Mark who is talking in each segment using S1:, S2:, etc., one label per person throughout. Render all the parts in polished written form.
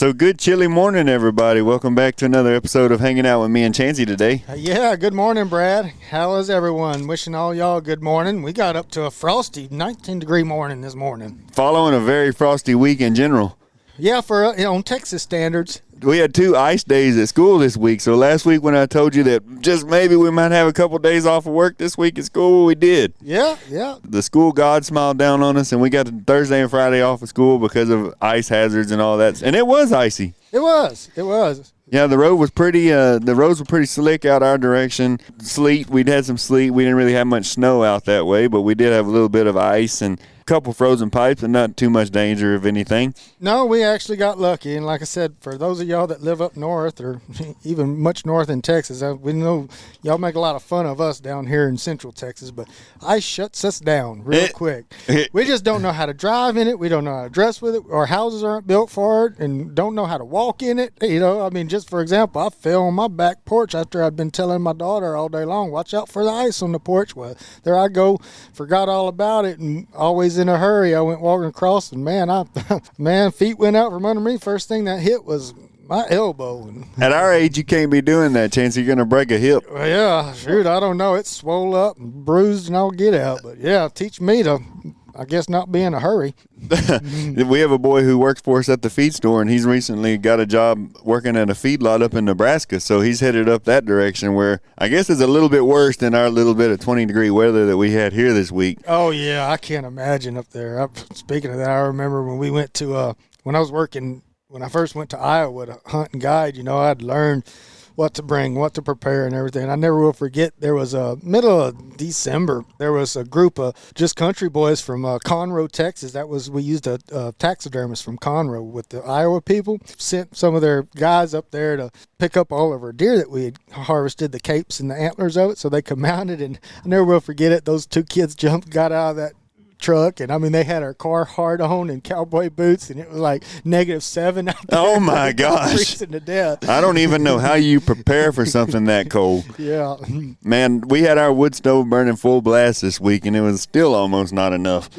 S1: So good chilly morning, everybody. Welcome back to another episode of Hanging Out with me and Chansey today.
S2: Yeah, good morning, Brad. How is everyone? Wishing all y'all a good morning. We got up to a frosty 19-degree morning this morning.
S1: Following a very frosty week in general.
S2: Yeah, for on Texas standards.
S1: We had 2 ice days at school this week. So last week when I told you that just maybe we might have a couple days off of work this week at school, we did.
S2: Yeah.
S1: The school god smiled down on us, and we got Thursday and Friday off of school because of ice hazards and all that. And it was icy.
S2: It was.
S1: Yeah, the road was pretty. The roads were pretty slick out our direction. Sleet. We'd had some sleet. We didn't really have much snow out that way, but we did have a little bit of ice and a couple frozen pipes, and not too much danger of anything.
S2: No, we actually got lucky, and like I said, for those of y'all that live up north or even much north in Texas, we know y'all make a lot of fun of us down here in Central Texas, but ice shuts us down real quick. We just don't know how to drive in it. We don't know how to dress with it. Our houses aren't built for it, and don't know how to walk in it. You know, I mean, just for example, I fell on my back porch after I'd been telling my daughter all day long, watch out for the ice on the porch. Well, there I go, forgot all about it, and always in a hurry. I went walking across, and man, feet went out from under me. First thing that hit was my elbow.
S1: At our age, you can't be doing that, Chance. You're going to break a hip.
S2: Well, yeah, shoot, I don't know. It's swole up and bruised and all get out. But, yeah, teach me to, I guess, not be in a hurry.
S1: We have a boy who works for us at the feed store, and he's recently got a job working at a feedlot up in Nebraska. So he's headed up that direction where I guess it's a little bit worse than our little bit of 20-degree weather that we had here this week.
S2: Oh, yeah, I can't imagine up there. Speaking of that, I remember when we went to when I first went to Iowa to hunt and guide, you know, I'd learned what to bring, what to prepare and everything. I never will forget, there was a middle of December, there was a group of just country boys from Conroe, Texas. We used a taxidermist from Conroe with the Iowa people, sent some of their guys up there to pick up all of our deer that we had harvested, the capes and the antlers of it, so they could mount it. And I never will forget it. Those 2 kids got out of that truck, and I mean, they had our car hard on and cowboy boots, and it was like -7 out there.
S1: Oh my gosh,
S2: freezing to death.
S1: I don't even know how you prepare for something that cold.
S2: Yeah,
S1: man, we had our wood stove burning full blast this week, and it was still almost not enough.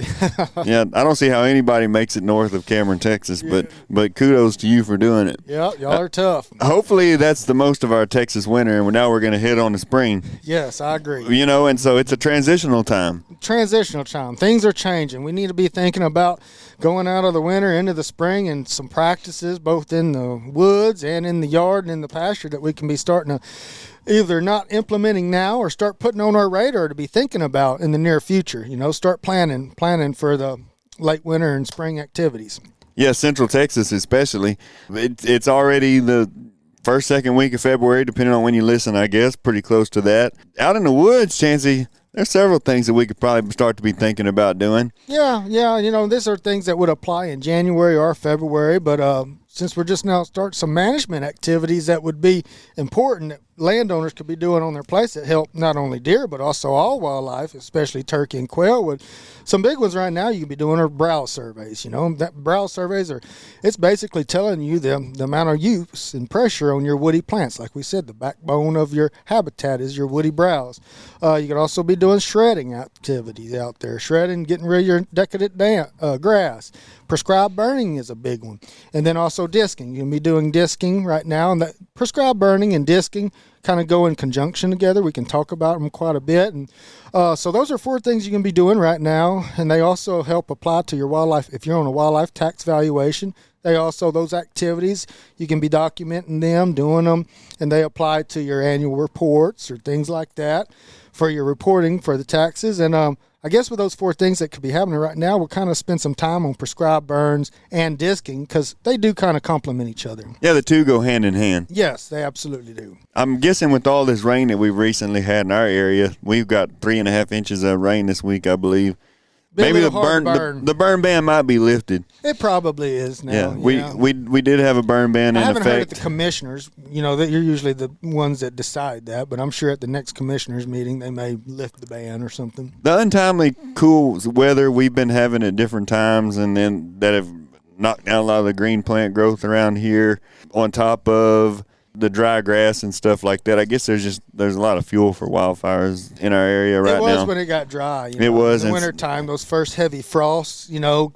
S1: Yeah, I don't see how anybody makes it north of Cameron, Texas, but kudos to you for doing it.
S2: Yeah, y'all are tough.
S1: Hopefully that's the most of our Texas winter, and now we're going to hit on the spring.
S2: Yes, I agree.
S1: You know, and so it's a transitional time.
S2: Things are changing. We need to be thinking about going out of the winter into the spring, and some practices both in the woods and in the yard and in the pasture that we can be starting to either not implementing now or start putting on our radar to be thinking about in the near future. You know, start planning for the late winter and spring activities.
S1: Yeah, Central Texas especially. It's already the first, second week of February, depending on when you listen, I guess, pretty close to that. Out in the woods, Chansey, there's several things that we could probably start to be thinking about doing.
S2: Yeah, you know, these are things that would apply in January or February, but since we're just now starting some management activities that would be important that landowners could be doing on their place that help not only deer but also all wildlife, especially turkey and quail. Some big ones right now you can be doing are browse surveys. You know, that browse surveys it's basically telling you the amount of use and pressure on your woody plants. Like we said, the backbone of your habitat is your woody browse. You could also be doing shredding activities out there, shredding, getting rid of your decadent grass. Prescribed burning is a big one. And then also disking. You can be doing disking right now, and that prescribed burning and disking kind of go in conjunction together. We can talk about them quite a bit. And so those are 4 things you can be doing right now, and they also help apply to your wildlife. If you're on a wildlife tax valuation, those activities, you can be documenting them, doing them, and they apply to your annual reports or things like that for your reporting for the taxes. And I guess with those 4 things that could be happening right now, we'll kind of spend some time on prescribed burns and disking because they do kind of complement each other.
S1: Yeah, the 2 go hand in hand.
S2: Yes, they absolutely do.
S1: I'm guessing with all this rain that we've recently had in our area, we've got 3.5 inches of rain this week, I believe. Maybe the burn ban might be lifted.
S2: It probably is now.
S1: Yeah, we did have a burn ban in effect.
S2: I haven't heard at the commissioners. You know, that you're usually the ones that decide that, but I'm sure at the next commissioners meeting they may lift the ban or something.
S1: The untimely cool weather we've been having at different times, and then that have knocked down a lot of the green plant growth around here, on top of the dry grass and stuff like that. I guess there's a lot of fuel for wildfires in our area right now.
S2: It was when it got dry.
S1: It was
S2: in the wintertime. Those first heavy frosts,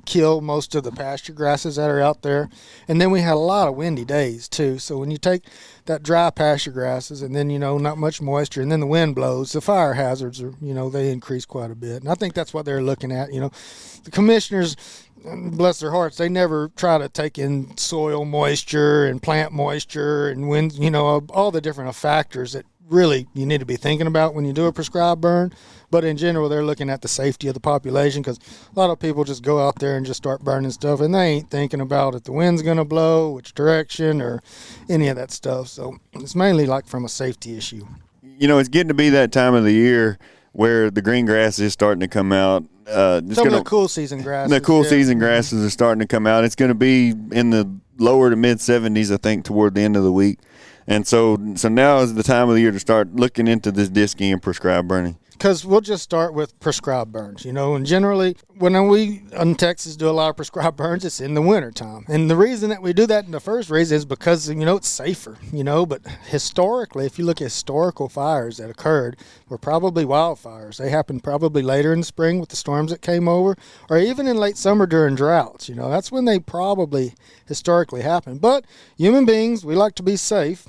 S2: kill most of the pasture grasses that are out there. And then we had a lot of windy days too. So when you take that dry pasture grasses and then, not much moisture and then the wind blows, the fire hazards are, they increase quite a bit. And I think that's what they're looking at. The commissioners, bless their hearts, they never try to take in soil moisture and plant moisture and wind, all the different factors that really you need to be thinking about when you do a prescribed burn. But in general, they're looking at the safety of the population, because a lot of people just go out there and just start burning stuff, and they ain't thinking about if the wind's going to blow, which direction, or any of that stuff. So it's mainly like from a safety issue.
S1: It's getting to be that time of the year where the green grass is starting to come out.
S2: Some of the cool season grasses.
S1: The cool season grasses are starting to come out. It's going to be in the lower to mid 70s, I think, toward the end of the week. And so now is the time of the year to start looking into this disking and prescribed burning.
S2: Because we'll just start with prescribed burns, and generally when we in Texas do a lot of prescribed burns, it's in the wintertime. And the reason that we do that in the first reason is because, it's safer, but historically, if you look at historical fires that occurred, were probably wildfires. They happened probably later in the spring with the storms that came over, or even in late summer during droughts. That's when they probably historically happened. But human beings, we like to be safe,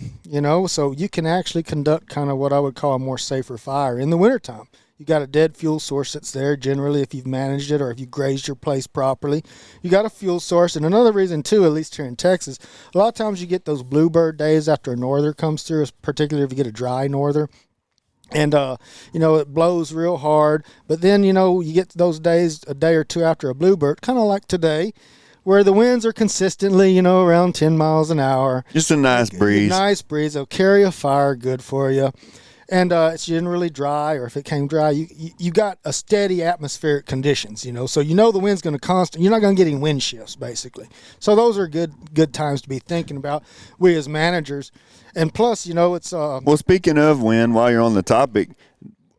S2: so you can actually conduct kind of what I would call a more safer fire in the wintertime. You got a dead fuel source that's there generally if you've managed it or if you grazed your place properly. You got a fuel source. And another reason too, at least here in Texas, a lot of times you get those bluebird days after a norther comes through, particularly if you get a dry norther. And, it blows real hard. But then, you get those days a day or two after a bluebird, kind of like today, where the winds are consistently, around 10 miles an hour.
S1: Just a nice breeze.
S2: Nice breeze. They'll carry a fire good for you. And it's generally dry, or if it came dry, you got a steady atmospheric conditions, so the wind's going to constant. You're not going to get any wind shifts, basically. So those are good times to be thinking about, we as managers. And plus, it's
S1: well, speaking of wind, while you're on the topic,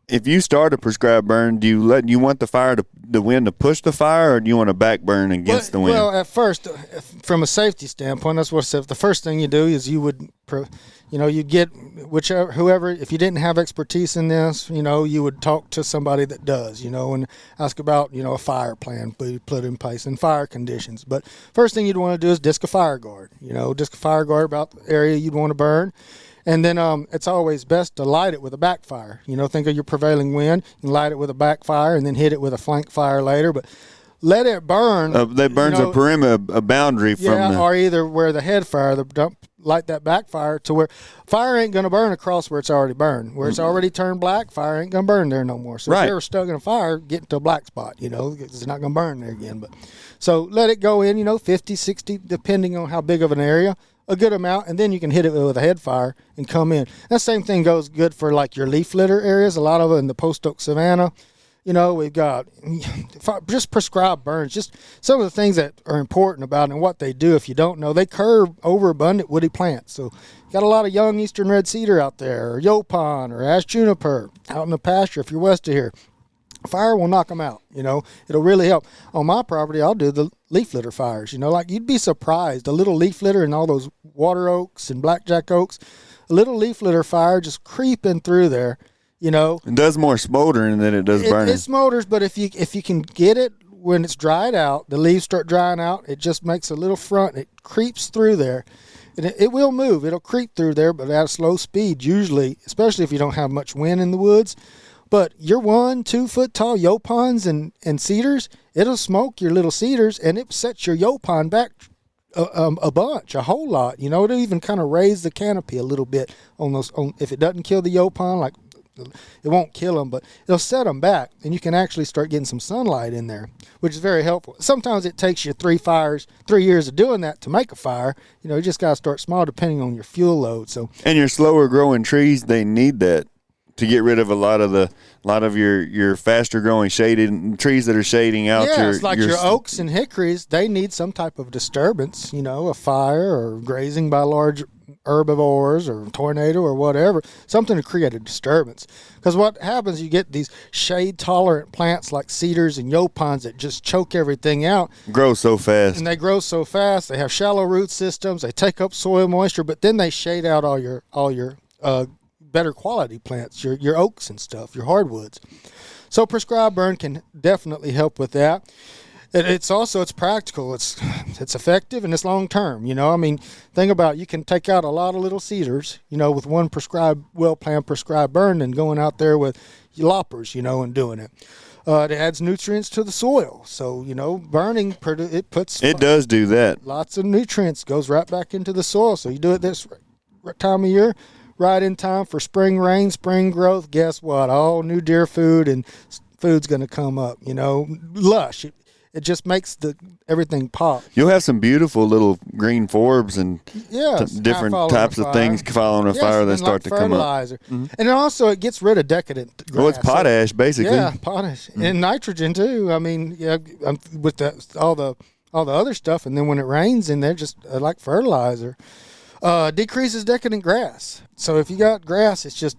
S1: if you start a prescribed burn, do you want the wind to push the fire, or do you want to back burn against the wind?
S2: Well, at first, from a safety standpoint, that's what I said. The first thing you do is you would, you get whoever, if you didn't have expertise in this, you would talk to somebody that does, and ask about, a fire plan be put in place and fire conditions. But first thing you'd want to do is disc a fire guard, disc a fire guard about the area you'd want to burn. And then it's always best to light it with a backfire. Think of your prevailing wind, and light it with a backfire, and then hit it with a flank fire later. But let it burn.
S1: That burns a perimeter, a boundary from
S2: or either where the head fire, light that backfire to where fire ain't going to burn across where it's already burned. Where it's already turned black, fire ain't going to burn there no more. So if you're stuck in a fire, get into a black spot, it's not going to burn there again. But so let it go in, 50, 60, depending on how big of an area. A good amount, and then you can hit it with a head fire and come in. That same thing goes good for like your leaf litter areas. A lot of it in the post oak savanna. We've got just prescribed burns. Just some of the things that are important about it and what they do. If you don't know, they curb over abundant woody plants. So you got a lot of young eastern red cedar out there, or yopon, or ash juniper out in the pasture if you're west of here. Fire will knock them out, It'll really help. On my property, I'll do the leaf litter fires, like you'd be surprised. A little leaf litter and all those water oaks and blackjack oaks, a little leaf litter fire just creeping through there,
S1: It does more smoldering than it does burning.
S2: It smolders, but if you can get it when it's dried out, the leaves start drying out, it just makes a little front. It creeps through there. And it will move. It'll creep through there, but at a slow speed usually, especially if you don't have much wind in the woods. But your 1-2 foot tall yopons and cedars, it'll smoke your little cedars, and it sets your yopon back a whole lot. It'll even kind of raise the canopy a little bit on those. If it doesn't kill the yopon, like it won't kill them, but it'll set them back, and you can actually start getting some sunlight in there, which is very helpful. Sometimes it takes you 3 years of doing that to make a fire. You just got to start small depending on your fuel load. So,
S1: and your slower growing trees, they need that to get rid of a lot of your faster growing shaded trees that are shading out.
S2: Yeah, it's like your oaks and hickories. They need some type of disturbance, a fire or grazing by large herbivores or tornado or whatever, something to create a disturbance. Because what happens, you get these shade-tolerant plants like cedars and yopons that just choke everything out.
S1: Grow so fast.
S2: And they grow so fast. They have shallow root systems. They take up soil moisture, but then they shade out all your better quality plants, your oaks and stuff, your hardwoods. So prescribed burn can definitely help with that. It's practical. It's effective, and it's long term. I mean, think about it. You can take out a lot of little cedars, with one well-planned prescribed burn, and going out there with loppers, and doing it. It adds nutrients to the soil. So, burning, it
S1: does do that.
S2: Lots of nutrients goes right back into the soil. So you do it this time of year, right in time for spring rain, spring growth. Guess what? All new deer food and food's going to come up, lush. It just makes everything pop.
S1: You'll have some beautiful little green forbs and different types of things following a fire that start to come up.
S2: Mm-hmm. And also it gets rid of decadent grass.
S1: Well, it's potash, basically.
S2: Yeah, potash. Mm-hmm. And nitrogen, too. I mean, with all the other stuff, and then when it rains, and they're just like fertilizer. Decreases decadent grass. So if you got grass, it's just,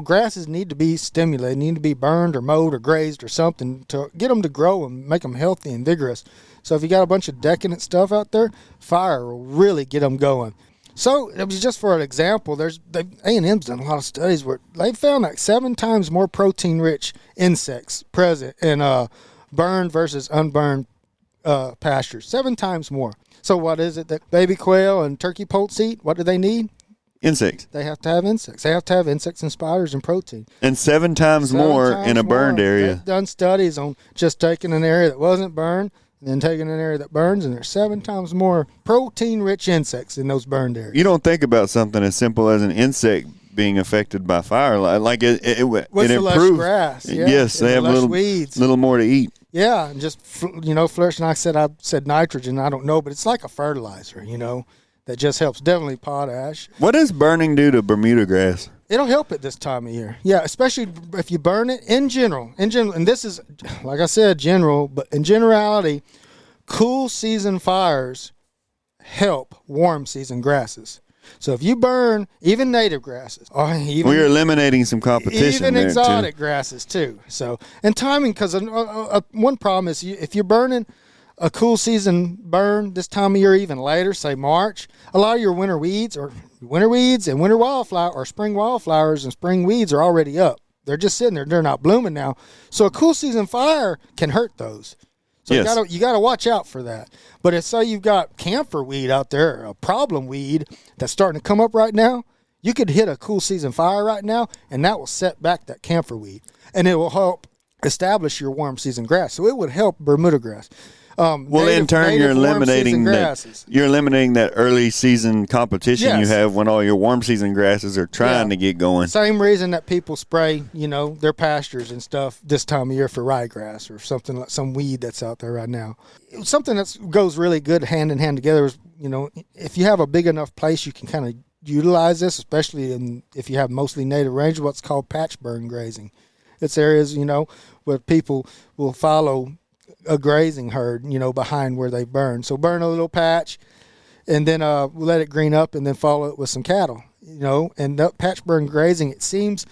S2: grasses need to be stimulated, need to be burned or mowed or grazed or something to get them to grow and make them healthy and vigorous. So if you got a bunch of decadent stuff out there, fire will really get them going. So it was just for an example. A&M's done a lot of studies where they found like 7 times more protein-rich insects present in burned versus unburned pastures. 7 times more. So what is it that baby quail and turkey poults eat? What do they need?
S1: Insects.
S2: They have to have insects. They have to have insects and spiders and protein.
S1: And 7 times more in a burned area.
S2: They've done studies on just taking an area that wasn't burned and then taking an area that burns, and there's 7 times more protein-rich insects in those burned areas.
S1: You don't think about something as simple as an insect being affected by fire. Like it
S2: With
S1: the
S2: lush
S1: improves.
S2: Grass. Yeah,
S1: yes, they have little more to eat.
S2: Yeah, and just, flourish. And I said nitrogen. I don't know, but it's like a fertilizer, that just helps. Definitely potash.
S1: What does burning do to Bermuda grass?
S2: It'll help it this time of year. Yeah, especially if you burn it in general. And this is, like I said, general, but in generality, cool season fires help warm season grasses. So if you burn even native grasses, or even
S1: we're eliminating some competition,
S2: even
S1: there
S2: exotic
S1: too.
S2: grasses too. So and timing, because one problem is if you're burning a cool season burn this time of year, even later, say March, a lot of your winter weeds and winter wildflower or spring wildflowers and spring weeds are already up. They're just sitting there. They're not blooming now. So a cool season fire can hurt those. So
S1: yes.
S2: you got to watch out for that. But if say you've got camphor weed out there, a problem weed that's starting to come up right now, you could hit a cool season fire right now, and that will set back that camphor weed, and it will help establish your warm season grass. So it would help Bermuda grass.
S1: In turn, you're eliminating that early season competition you have when all your warm season grasses are trying to get going.
S2: Same reason that people spray, their pastures and stuff this time of year for ryegrass or something like some weed that's out there right now. Something that goes really good hand in hand together is, if you have a big enough place, you can kind of utilize this, especially if you have mostly native range, what's called patch burn grazing. It's areas, where people will follow a grazing herd, behind where they burn. So burn a little patch and then let it green up and then follow it with some cattle, and that patch burn grazing, it seems,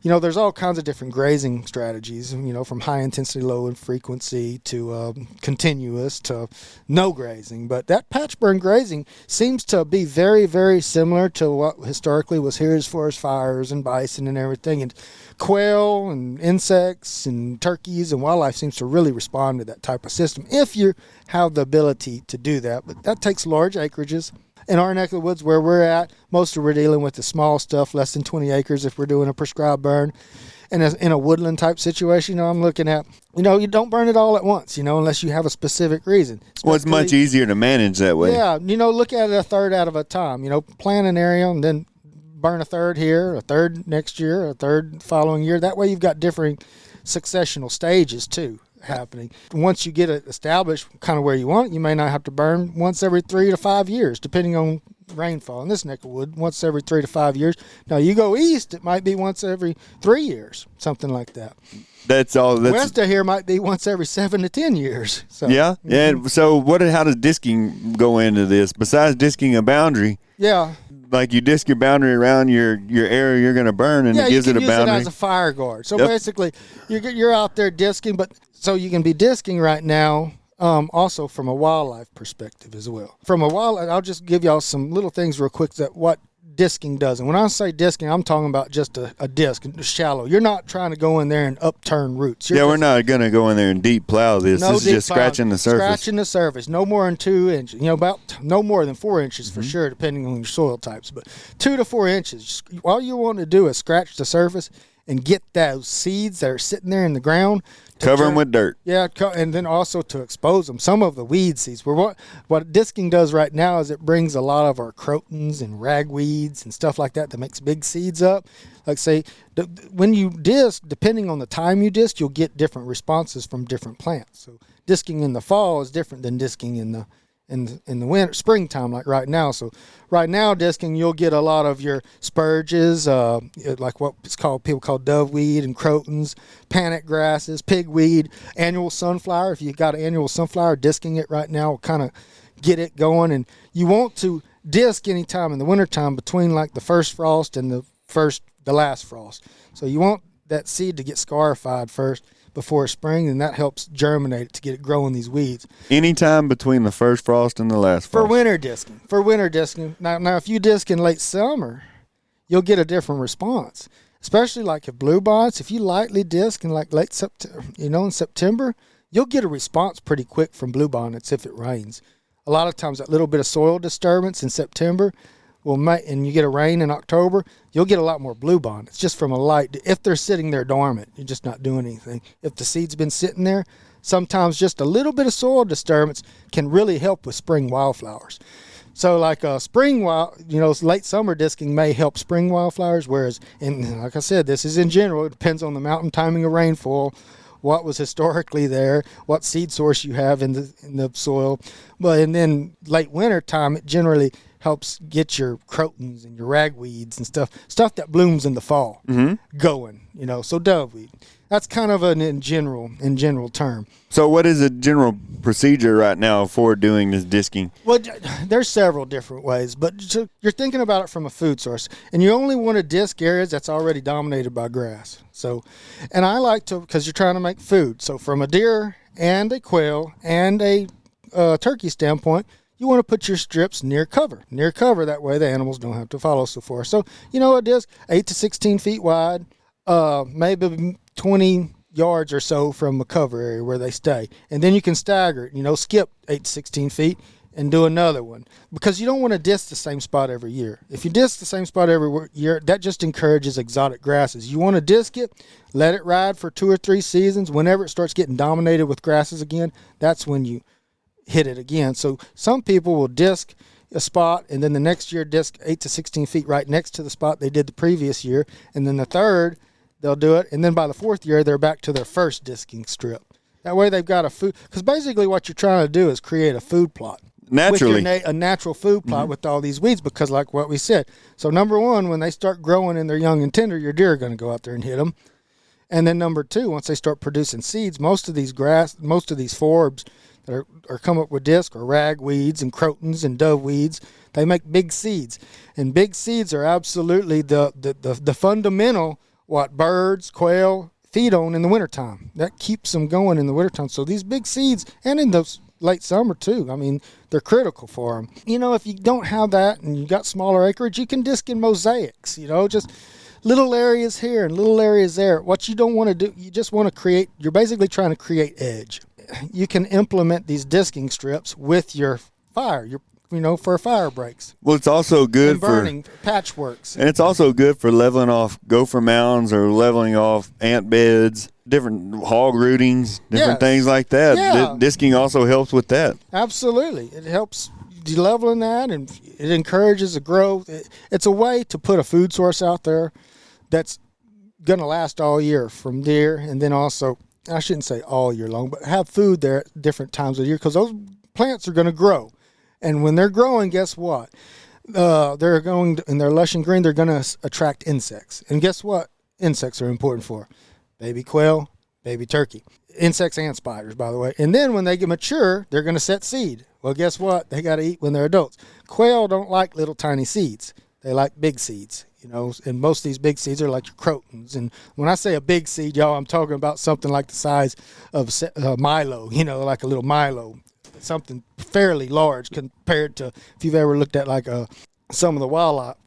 S2: there's all kinds of different grazing strategies, from high intensity, low in frequency to continuous to no grazing. But that patch burn grazing seems to be very, very similar to what historically was here as far as fires and bison and everything. And quail and insects and turkeys and wildlife seems to really respond to that type of system if you have the ability to do that. But that takes large acreages. In our neck of the woods where we're at, most of we're dealing with the small stuff, less than 20 acres if we're doing a prescribed burn. And in a woodland type situation, I'm looking at, you don't burn it all at once, unless you have a specific reason.
S1: Well, it's much easier to manage that way.
S2: Yeah, look at it a third out of a time. Plan an area and then burn a third here, a third next year, a third following year. That way you've got different successional stages too happening. Once you get it established kind of where you want it, you may not have to burn once every 3 to 5 years, depending on rainfall. In this neck of wood, once every 3 to 5 years. Now you go east, it might be once every 3 years, something like that.
S1: That's all.
S2: West of here might be once every 7 to 10 years. So,
S1: yeah. So how does disking go into this? Besides disking a boundary, like you disc your boundary around your area you're going to burn, and it gives it a boundary.
S2: You can use it as a fire guard. So basically, you're out there disking, but so you can be disking right now. Also from a wildlife perspective as well. From a wildlife, I'll just give y'all some little things real quick that what disking does. And when I say disking, I'm talking about just a disc, shallow. You're not trying to go in there and upturn roots.
S1: We're not going to go in there and deep plow this. This is just scratching the surface.
S2: Scratching the surface. No more than 2 inches. About no more than 4 inches for sure, depending on your soil types. But 2 to 4 inches. All you want to do is scratch the surface and get those seeds that are sitting there in the ground.
S1: Cover them with dirt.
S2: Yeah, and then also to expose them. Some of the weed seeds. What disking does right now is it brings a lot of our crotons and ragweeds and stuff like that makes big seeds up. Like say, when you disc, depending on the time you disc, you'll get different responses from different plants. So disking in the fall is different than disking in the winter, springtime, like right now. So right now, disking, you'll get a lot of your spurges, like what it's called, people call doveweed and crotons, panic grasses, pigweed, annual sunflower. If you got an annual sunflower, disking it right now will kind of get it going. And you want to disc anytime in the wintertime between like the first frost and the last frost. So you want that seed to get scarified first before spring, and that helps germinate it to get it growing these weeds.
S1: Anytime between the first frost and the last frost.
S2: For winter disking. Now if you disc in late summer, you'll get a different response. Especially like if bluebonnet, if you lightly disc in like late September, in September, you'll get a response pretty quick from bluebonnets if it rains. A lot of times that little bit of soil disturbance in September and you get a rain in October, you'll get a lot more bluebonnets just from a light. If they're sitting there dormant, you're just not doing anything. If the seed's been sitting there, sometimes just a little bit of soil disturbance can really help with spring wildflowers. So like late summer disking may help spring wildflowers, whereas, and like I said, this is in general. It depends on the mountain timing of rainfall, what was historically there, what seed source you have in the soil. And then late winter time, it generally helps get your crotons and your ragweeds and stuff that blooms in the fall going, so doveweed. That's kind of in general term.
S1: So what is a general procedure right now for doing this disking?
S2: Well, there's several different ways, but you're thinking about it from a food source, and you only want to disc areas that's already dominated by grass. So, and I like to, because you're trying to make food. So from a deer and a quail and a turkey standpoint, you want to put your strips near cover. That way the animals don't have to follow so far. So, a disc 8 to 16 feet wide, maybe 20 yards or so from a cover area where they stay. And then you can stagger it, skip 8 to 16 feet and do another one. Because you don't want to disc the same spot every year. If you disc the same spot every year, that just encourages exotic grasses. You want to disc it, let it ride for 2 or 3 seasons. Whenever it starts getting dominated with grasses again, that's when you hit it again. So some people will disc a spot and then the next year disc 8 to 16 feet right next to the spot they did the previous year, and then the third they'll do it, and then by the fourth year they're back to their first disking strip. That way they've got a food, because basically what you're trying to do is create a food plot
S1: naturally,
S2: a natural food plot with all these weeds, because like what we said, so number one, when they start growing and they're young and tender, your deer are going to go out there and hit them. And then number two, once they start producing seeds, most of these forbs that are come up with disc or ragweeds and crotons and doveweeds, they make big seeds. And big seeds are absolutely the fundamental what birds, quail feed on in the wintertime. That keeps them going in the wintertime. So these big seeds, and in the late summer too, they're critical for them. If you don't have that and you got smaller acreage, you can disc in mosaics, just little areas here and little areas there. What you don't want to do, you just want to you're basically trying to create edge. You can implement these disking strips with your fire, for fire breaks.
S1: Well, it's also good
S2: and burning patchworks.
S1: And it's also good for leveling off gopher mounds or leveling off ant beds, different hog rootings, different things like that.
S2: Yeah.
S1: Disking also helps with that.
S2: Absolutely. It helps de-leveling that, and it encourages the growth. It's a way to put a food source out there that's going to last all year from deer, and then also, I shouldn't say all year long, but have food there at different times of the year, because those plants are going to grow. And when they're growing, guess what? They're going, and they're lush and green, they're going to attract insects. And guess what insects are important for? Baby quail, baby turkey. Insects and spiders, by the way. And then when they get mature, they're going to set seed. Well, guess what? They got to eat when they're adults. Quail don't like little tiny seeds. They like big seeds, and most of these big seeds are like your crotons. And when I say a big seed, y'all, I'm talking about something like the size of Milo, like a little Milo, something fairly large compared to if you've ever looked at like some of the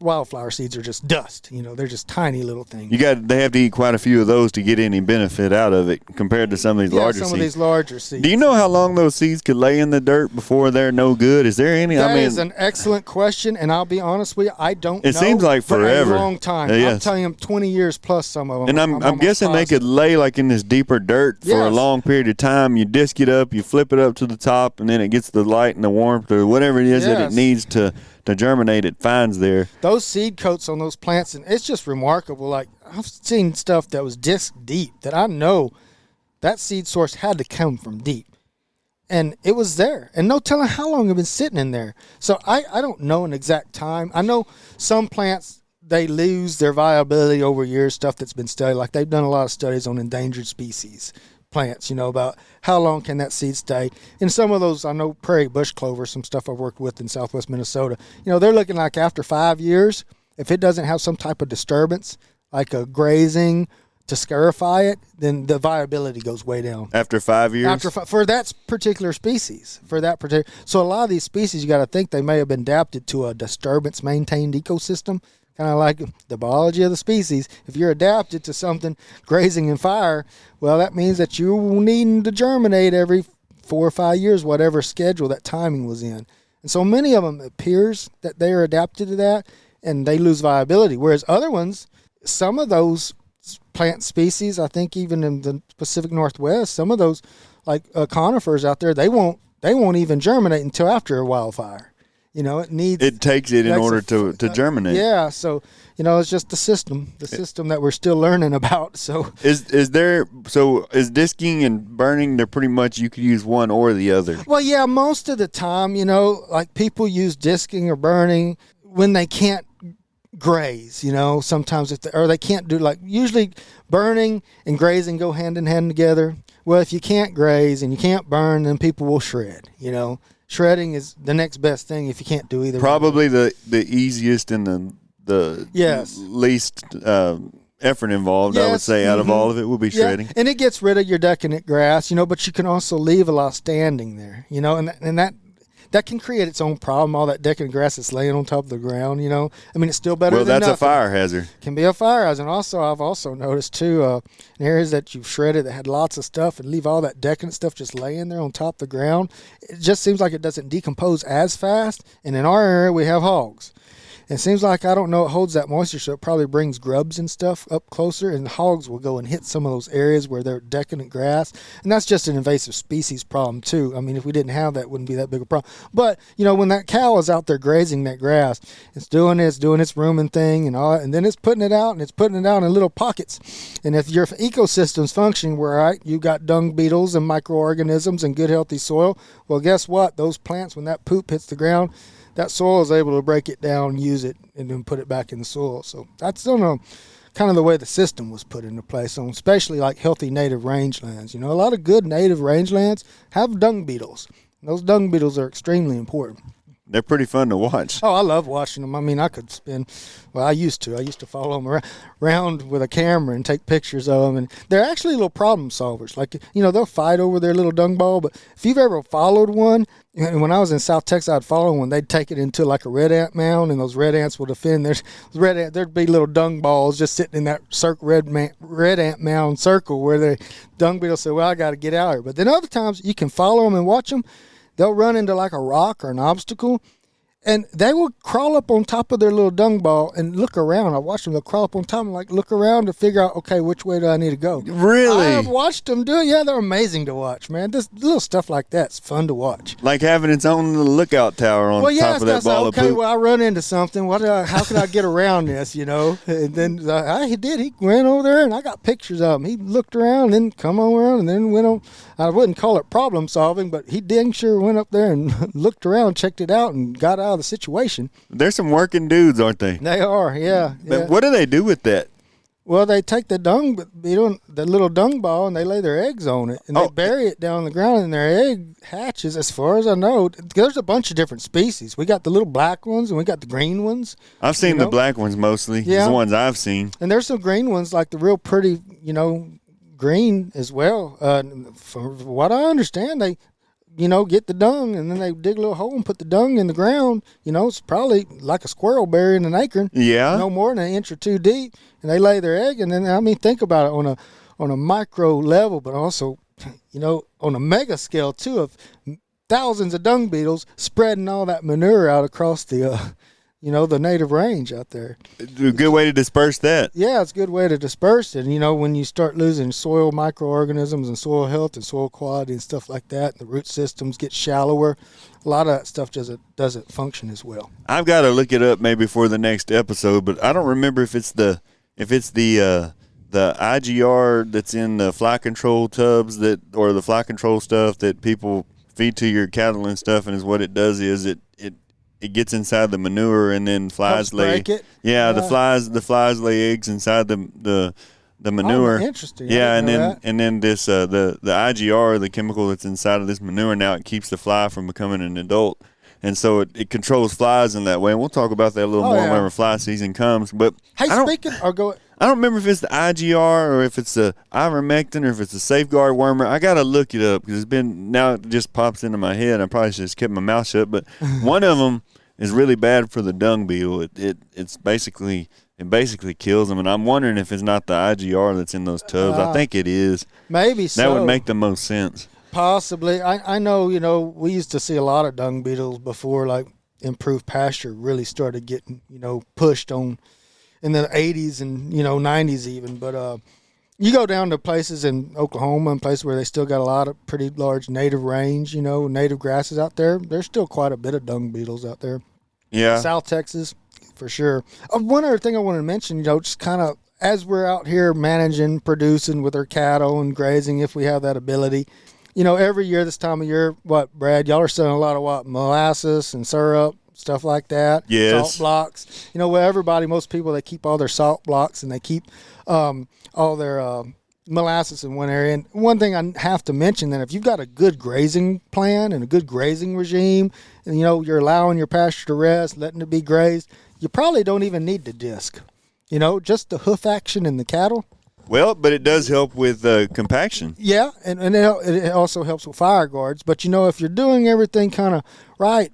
S2: wildflower seeds are just dust. They're just tiny little things.
S1: They have to eat quite a few of those to get any benefit out of it compared to some of these larger seeds.
S2: Some of these larger seeds.
S1: Do you know how long those seeds could lay in the dirt before they're no good? Is there any?
S2: That is an excellent question, and I'll be honest with you, I don't know.
S1: It seems like forever.
S2: A long time.
S1: Yes.
S2: I'm telling you, 20 years plus some of them.
S1: And I'm guessing they could lay like in this deeper dirt for a long period of time. You disc it up, you flip it up to the top, and then it gets the light and the warmth or whatever it is that it needs to germinate, it finds there.
S2: Those seed coats on those plants, and it's just remarkable. Like, I've seen stuff that was disc deep that I know that seed source had to come from deep. And it was there. And no telling how long it been sitting in there. So I don't know an exact time. I know some plants, they lose their viability over years, stuff that's been studied. Like, they've done a lot of studies on endangered species plants, about how long can that seed stay. And some of those, I know prairie bush clover, some stuff I've worked with in southwest Minnesota, they're looking like after 5 years, if it doesn't have some type of disturbance, like a grazing to scarify it, then the viability goes way down.
S1: After 5 years?
S2: For that particular species. So a lot of these species, you got to think they may have been adapted to a disturbance-maintained ecosystem. Kind of like the biology of the species. If you're adapted to something grazing in fire, well, that means that you need to germinate every 4 or 5 years, whatever schedule that timing was in. And so many of them, it appears that they are adapted to that, and they lose viability. Whereas other ones, some of those plant species, I think even in the Pacific Northwest, some of those, like conifers out there, they won't even germinate until after a wildfire. It
S1: takes it in order to germinate.
S2: Yeah, so it's just the system that we're still learning about. So
S1: is disking and burning? They're pretty much, you could use one or the other.
S2: Well, yeah, most of the time, like people use disking or burning when they can't graze. Sometimes or they can't do, like, usually burning and grazing go hand in hand together. Well, if you can't graze and you can't burn, then people will shred. Shredding is the next best thing if you can't do either.
S1: Probably the easiest and the least effort involved, I would say, out of all of it would be shredding.
S2: And it gets rid of your decadent grass, but you can also leave a lot standing there, and that can create its own problem, all that decadent grass that's laying on top of the ground, it's still better than nothing.
S1: Well, that's a fire hazard.
S2: Can be a fire hazard. And also, I've also noticed, too, in areas that you've shredded that had lots of stuff and leave all that decadent stuff just laying there on top of the ground, it just seems like it doesn't decompose as fast. And in our area, we have hogs. It seems like, I don't know, it holds that moisture, so it probably brings grubs and stuff up closer, and hogs will go and hit some of those areas where they're decadent grass. And that's just an invasive species problem, too. If we didn't have that, it wouldn't be that big a problem. But, when that cow is out there grazing that grass, it's doing its rooming thing and all, and then it's putting it out, and it's putting it out in little pockets. And if your ecosystem's functioning where, you've got dung beetles and microorganisms and good, healthy soil, well, guess what? Those plants, when that poop hits the ground, that soil is able to break it down, use it, and then put it back in the soil. So that's kind of the way the system was put into place. So especially like healthy native rangelands. A lot of good native rangelands have dung beetles. Those dung beetles are extremely important.
S1: They're pretty fun to watch.
S2: Oh, I love watching them. I could I used to follow them around with a camera and take pictures of them. And they're actually little problem solvers. Like, they'll fight over their little dung ball. But if you've ever followed one, and when I was in South Texas, I'd follow one. They'd take it into like a red ant mound, and those red ants would defend. There'd be little dung balls just sitting in that red ant mound circle where the dung beetle said, well, I got to get out here. But then other times you can follow them and watch them. They'll run into like a rock or an obstacle, and they will crawl up on top of their little dung ball and look around. I watched them. They'll crawl up on top and look around to figure out, okay, which way do I need to go?
S1: Really?
S2: I've watched them do it. Yeah, they're amazing to watch, man. This little stuff like that's fun to watch.
S1: Like having its own little lookout tower on top of that ball of poop.
S2: Okay, well, I run into something. How can I get around this, And then he did. He went over there, and I got pictures of him. He looked around, and then come on around, and then went on. I wouldn't call it problem solving, but he dang sure went up there and looked around, checked it out, and got out of the situation.
S1: There's some working dudes, aren't they?
S2: They are, yeah.
S1: But what do they do with that?
S2: Well, they take the dung beetle, the little dung ball, and they lay their eggs on it, and they bury it down the ground, and their egg hatches. As far as I know, there's a bunch of different species. We got the little black ones, and we got the green ones.
S1: I've seen the black ones mostly. Yeah, the ones I've seen.
S2: And there's some green ones, like the real pretty, green as well. From what I understand, they get the dung, and then they dig a little hole and put the dung in the ground. It's probably like a squirrel burying an acorn.
S1: Yeah.
S2: No more than an inch or two deep, and they lay their egg. And then, think about it on a micro level, but also, on a mega scale too, of thousands of dung beetles spreading all that manure out across the, the native range out there.
S1: A good way to disperse that.
S2: Yeah, it's a good way to disperse it. And, when you start losing soil microorganisms and soil health and soil quality and stuff like that, the root systems get shallower. A lot of that stuff doesn't function as well.
S1: I've got to look it up maybe for the next episode, but I don't remember if it's the IGR that's in the fly control tubs or the fly control stuff that people feed to your cattle and stuff, and what it does is it gets inside the manure, and then flies lay. Yeah, the flies lay eggs inside the manure.
S2: Oh, interesting.
S1: Yeah, and then this the IGR, the chemical that's inside of this manure, now it keeps the fly from becoming an adult, and so it controls flies in that way. And we'll talk about that a little more whenever fly season comes. But
S2: hey, I
S1: don't remember if it's the IGR or if it's the ivermectin or if it's the safeguard wormer. I got to look it up because it just pops into my head. I probably should have kept my mouth shut. But one of them is really bad for the dung beetle. It basically kills them. And I'm wondering if it's not the IGR that's in those tubs. I think it is.
S2: Maybe so.
S1: That would make the most sense.
S2: Possibly. I know, we used to see a lot of dung beetles before, like, improved pasture really started getting, pushed on in the 80s and 90s even. But you go down to places in Oklahoma and places where they still got a lot of pretty large native range, native grasses out there. There's still quite a bit of dung beetles out there.
S1: Yeah.
S2: South Texas, for sure. One other thing I wanted to mention, just kind of as we're out here managing, producing with our cattle and grazing, if we have that ability, every year this time of year, Brad, y'all are selling a lot of molasses and syrup, stuff like that.
S1: Yes.
S2: Salt blocks. Where most people, they keep all their salt blocks and they keep all their molasses in one area. And one thing I have to mention, that if you've got a good grazing plan and a good grazing regime, and you're allowing your pasture to rest, letting it be grazed, you probably don't even need the disc. Just the hoof action in the cattle.
S1: Well, but it does help with compaction.
S2: Yeah, and it also helps with fire guards. But, if you're doing everything kind of right,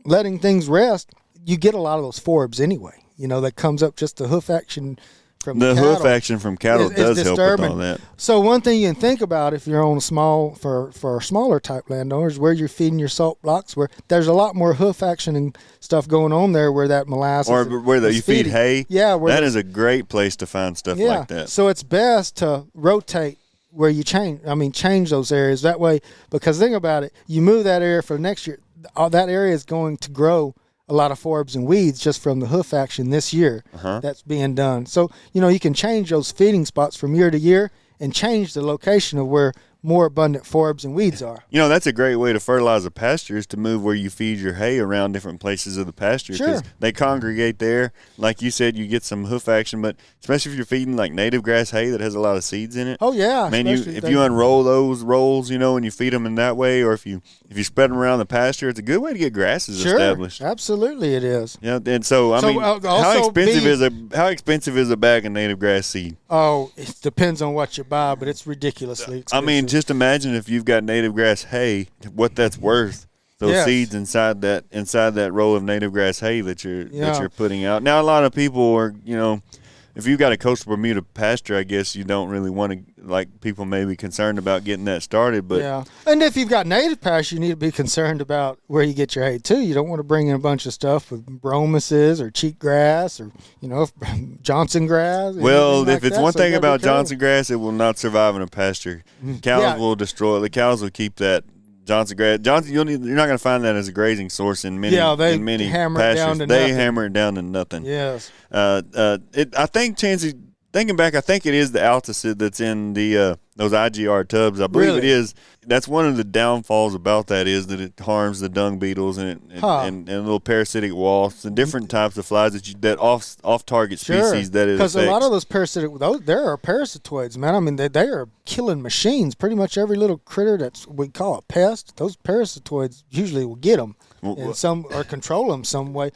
S2: letting things rest, you get a lot of those forbs anyway. That comes up just the hoof action from the cattle.
S1: Hoof action from cattle does help with all that.
S2: So one thing you can think about if you're on for smaller type landowners, where you're feeding your salt blocks, where there's a lot more hoof action and stuff going on there, where that molasses
S1: or where you feed hay.
S2: Yeah,
S1: that is a great place to find stuff like that.
S2: So it's best to rotate where you change those areas that way, because think about it, you move that area for next year, that area is going to grow a lot of forbs and weeds just from the hoof action this year that's being done. So, you can change those feeding spots from year to year and change the location of where more abundant forbs and weeds are.
S1: That's a great way to fertilize a pasture, is to move where you feed your hay around different places of the pasture.
S2: Sure.
S1: They congregate there. Like you said, you get some hoof action, but especially if you're feeding like native grass hay that has a lot of seeds in it.
S2: Oh, yeah.
S1: Man, if you unroll those rolls, and you feed them in that way, or if you spread them around the pasture, it's a good way to get grasses established.
S2: Absolutely it is.
S1: Yeah, and so, how expensive is a bag of native grass seed?
S2: Oh, it depends on what you buy, but it's ridiculously expensive.
S1: Just imagine if you've got native grass hay, what that's worth. Those seeds inside that roll of native grass hay that you're putting out. Now, a lot of people are, if you've got a coastal Bermuda pasture, I guess you don't really want to, people may be concerned about getting that started. But
S2: yeah, and if you've got native pasture, you need to be concerned about where you get your hay too. You don't want to bring in a bunch of stuff with bromuses or cheat grass or Johnson grass.
S1: Well, if it's one thing about Johnson grass, it will not survive in a pasture. Cows will destroy it. The cows will keep that Johnson grass. You're not going to find that as a grazing source in many
S2: hammer
S1: pastures.
S2: It down to
S1: they
S2: nothing.
S1: hammer it down to nothing.
S2: Yes.
S1: I think, Chancey, thinking back, I think it is the alticid that's in the those IGR tubs. I believe
S2: Really?
S1: it is. That's one of the downfalls about that is that it harms the dung beetles and little parasitic wasps and different types of flies that off target species that it affects.
S2: Because a lot of those there are parasitoids, man. I mean, they are killing machines. Pretty much every little critter we call a pest, those parasitoids usually will get them, or control them some way.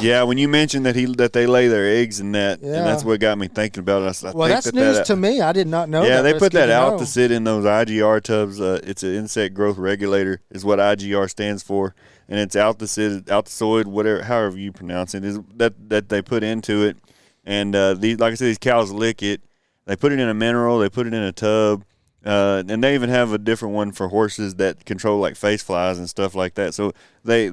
S1: Yeah, when you mentioned that they lay their eggs in that, and that's what got me thinking about it.
S2: That's news to me. I did not know that.
S1: Yeah, they put that out to sit in those IGR tubs. It's an insect growth regulator is what IGR stands for, and it's Alticid, whatever, however you pronounce it, is that they put into it. And like I said, these cows lick it. They put it in a mineral. They put it in a tub. And they even have a different one for horses that control like face flies and stuff like that. So they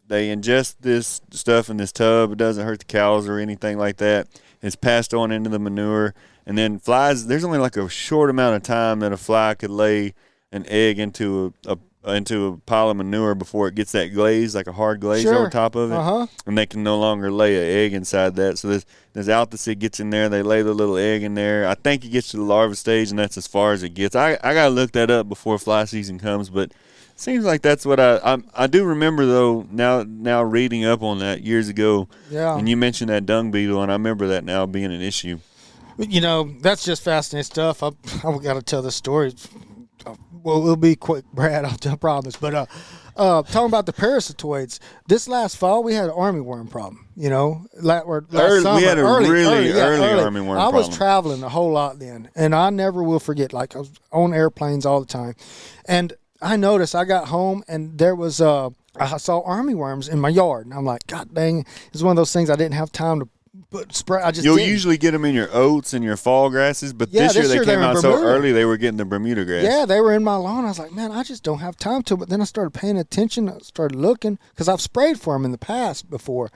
S1: ingest this stuff in this tub. It doesn't hurt the cows or anything like that. It's passed on into the manure. And then flies, there's only like a short amount of time that a fly could lay an egg into a pile of manure before it gets that glaze, like a hard glaze over top of it. And they can no longer lay an egg inside that. So this Alticid gets in there. They lay the little egg in there. I think it gets to the larva stage, and that's as far as it gets. I got to look that up before fly season comes, but it seems like that's what I do remember, though, now reading up on that years ago.
S2: Yeah.
S1: And you mentioned that dung beetle, and I remember that now being an issue.
S2: That's just fascinating stuff. I've got to tell this story. Well, it'll be quick, Brad. I'll promise. But talking about the parasitoids, this last fall we had an armyworm problem. Last summer,
S1: we had a
S2: early
S1: armyworm problem.
S2: I was traveling a whole lot then, and I never will forget. Like I was on airplanes all the time, and I noticed I got home and there was I saw armyworms in my yard, and I'm like, God dang! It's one of those things I didn't have time to. You'll
S1: usually get them in your oats and your fall grasses, but this year they came out so early they were getting the Bermuda grass.
S2: Yeah, they were in my lawn. I was like, man, I just don't have time to. But then I started paying attention. I started looking because I've sprayed for them in the past before.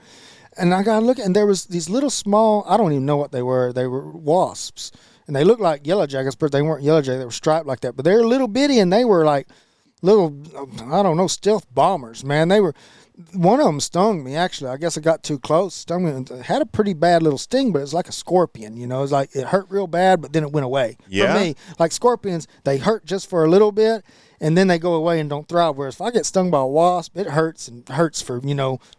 S2: And I got to look, and there was these little small, I don't even know what they were. They were wasps. And they looked like yellow jackets, but they weren't yellow jackets. They were striped like that. But they were little bitty, and they were like little, I don't know, stealth bombers, man. They were. One of them stung me, actually. I guess I got too close. Stung me. It had a pretty bad little sting, but it was like a scorpion, It was like it hurt real bad, but then it went away.
S1: Yeah.
S2: For me, like scorpions, they hurt just for a little bit, and then they go away and don't thrive. Whereas if I get stung by a wasp, it hurts and hurts for,